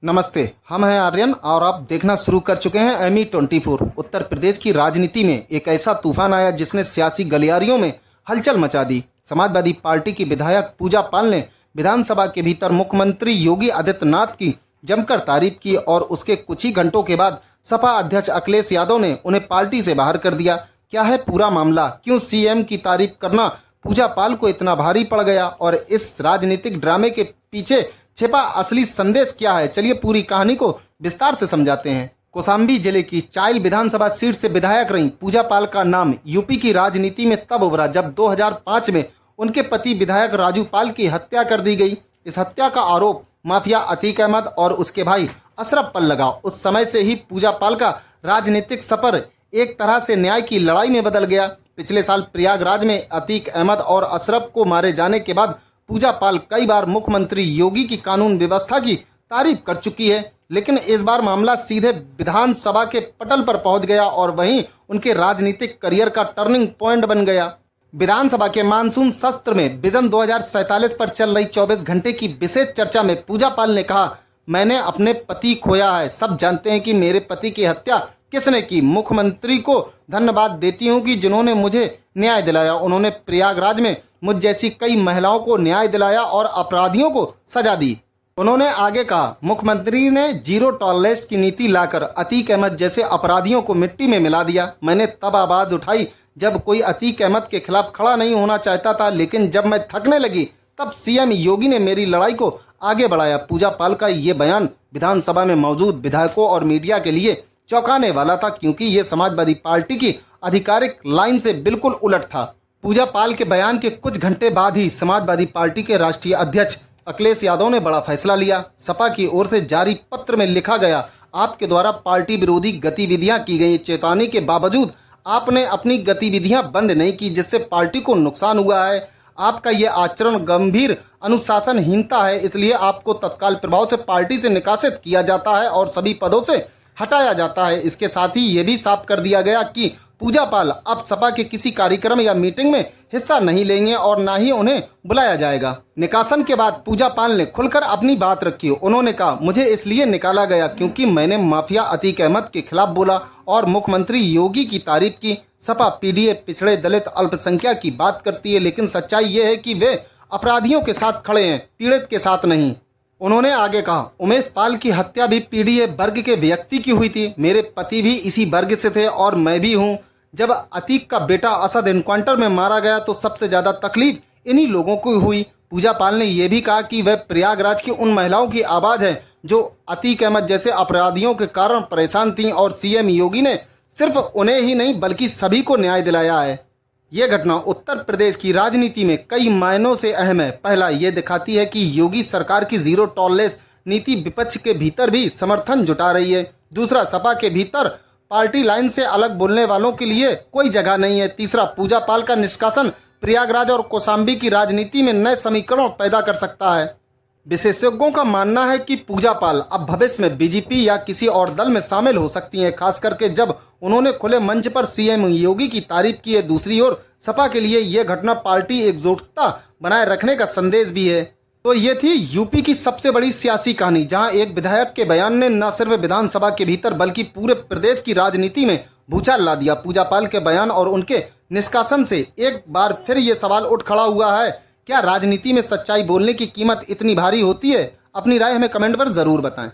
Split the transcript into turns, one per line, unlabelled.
नमस्ते, हम हैं आर्यन और आप देखना शुरू कर चुके हैं एमी 24। उत्तर प्रदेश की राजनीति में एक ऐसा तूफान आया जिसने सियासी गलियारियों में हलचल मचा दी। समाजवादी पार्टी की विधायक पूजा पाल ने विधानसभा के भीतर मुख्यमंत्री योगी आदित्यनाथ की जमकर तारीफ की और उसके कुछ ही घंटों के बाद सपा अध्यक्ष अखिलेश यादव ने उन्हें पार्टी से बाहर कर दिया। क्या है पूरा मामला? क्यों सीएम की तारीफ करना पूजा पाल को इतना भारी पड़ गया और इस राजनीतिक ड्रामे के पीछे छिपा असली संदेश क्या है? चलिए पूरी कहानी को विस्तार से समझाते हैं। कौशाम्बी जिले की चाइल विधानसभा सीट से विधायक रही पूजा पाल का नाम यूपी की राजनीति में तब उभरा जब 2005 में उनके पति विधायक राजू पाल की हत्या कर दी गई। इस हत्या का आरोप माफिया अतीक अहमद और उसके भाई अशरफ पर लगा। उस समय से ही पूजा पाल का राजनीतिक सफर एक तरह से न्याय की लड़ाई में बदल गया। पिछले साल प्रयागराज में अतीक अहमद और अशरफ को मारे जाने के बाद पूजा पाल कई बार मुख्यमंत्री योगी की कानून व्यवस्था की तारीफ कर चुकी है, लेकिन इस बार मामला सीधे विधानसभा के पटल पर पहुंच गया और वहीं उनके राजनीतिक करियर का टर्निंग पॉइंट बन गया। विधानसभा के मानसून सत्र में विजन 2047 पर चल रही 24 घंटे की विशेष चर्चा में पूजा पाल ने कहा, मैंने अपने पति खोया है। सब जानते हैं कि मेरे पति की हत्या किसने की। मुख्यमंत्री को धन्यवाद देती हूँ कि जिन्होंने मुझे न्याय दिलाया। उन्होंने प्रयागराज में मुझ जैसी कई महिलाओं को न्याय दिलाया और अपराधियों को सजा दी। उन्होंने आगे कहा, मुख्यमंत्री ने जीरो टॉलरेंस की नीति लाकर अतीक अहमद जैसे अपराधियों को मिट्टी में मिला दिया। मैंने तब आवाज उठाई जब कोई अतीक अहमद के खिलाफ खड़ा नहीं होना चाहता था, लेकिन जब मैं थकने लगी तब सीएम योगी ने मेरी लड़ाई को आगे बढ़ाया। पूजा पाल का ये बयान विधानसभा में मौजूद विधायकों और मीडिया के लिए चौंकाने वाला था, क्योंकि ये समाजवादी पार्टी की आधिकारिक लाइन से बिल्कुल उलट था। पूजा पाल के बयान के कुछ घंटे बाद ही समाजवादी पार्टी के राष्ट्रीय अध्यक्ष अखिलेश यादव ने बड़ा फैसला लिया। सपा की ओर से जारी पत्र में लिखा गया, आपके द्वारा पार्टी विरोधी गतिविधियां की गई। चेतावनी के बावजूद आपने अपनी गतिविधियां बंद नहीं की, जिससे पार्टी को नुकसान हुआ है। आपका ये आचरण गंभीर अनुशासनहीनता है, इसलिए आपको तत्काल प्रभाव से पार्टी से निकासित किया जाता है और सभी पदों से हटाया जाता है। इसके साथ ही ये भी साफ कर दिया गया कि पूजा पाल अब सपा के किसी कार्यक्रम या मीटिंग में हिस्सा नहीं लेंगे और ना ही उन्हें बुलाया जाएगा। निकासन के बाद पूजा पाल ने खुलकर अपनी बात रखी। उन्होंने कहा, मुझे इसलिए निकाला गया क्योंकि मैंने माफिया अतीक अहमद के खिलाफ बोला और मुख्यमंत्री योगी की तारीफ की। सपा पीडीए पिछड़े दलित अल्पसंख्यक की बात करती है, लेकिन सच्चाई ये है कि वे अपराधियों के साथ खड़े हैं, पीड़ित के साथ नहीं। उन्होंने आगे कहा, उमेश पाल की हत्या भी पीडीए वर्ग के व्यक्ति की हुई थी। मेरे पति भी इसी वर्ग से थे और मैं भी हूँ। जब अतीक का बेटा असद एनकाउंटर में मारा गया तो सबसे ज्यादा तकलीफ इन्हीं लोगों को हुई। पूजा पाल ने यह भी कहा कि वह प्रयागराज की उन महिलाओं की आवाज है जो अतीक अहमद जैसे अपराधियों के कारण परेशान थीं और सीएम योगी ने सिर्फ उन्हें ही नहीं बल्कि सभी को न्याय दिलाया है। ये घटना उत्तर प्रदेश की राजनीति में कई मायनों से अहम है। पहला, ये दिखाती है कि योगी सरकार की जीरो टॉलरेंस नीति विपक्ष के भीतर भी समर्थन जुटा रही है। दूसरा, सपा के भीतर पार्टी लाइन से अलग बोलने वालों के लिए कोई जगह नहीं है। तीसरा, पूजा पाल का निष्कासन प्रयागराज और कौशाम्बी की राजनीति में नए समीकरण पैदा कर सकता है। विशेषज्ञों का मानना है कि पूजा पाल अब भविष्य में बीजेपी या किसी और दल में शामिल हो सकती हैं, खास करके जब उन्होंने खुले मंच पर सीएम योगी की तारीफ की है। दूसरी ओर सपा के लिए यह घटना पार्टी एकजुटता बनाए रखने का संदेश भी है। तो ये थी यूपी की सबसे बड़ी सियासी कहानी, जहां एक विधायक के बयान ने न सिर्फ विधानसभा के भीतर बल्कि पूरे प्रदेश की राजनीति में भूचाल ला दिया। पूजा पाल के बयान और उनके निष्कासन से एक बार फिर ये सवाल उठ खड़ा हुआ है, क्या राजनीति में सच्चाई बोलने की कीमत इतनी भारी होती है? अपनी राय हमें कमेंट पर जरूर बताएं।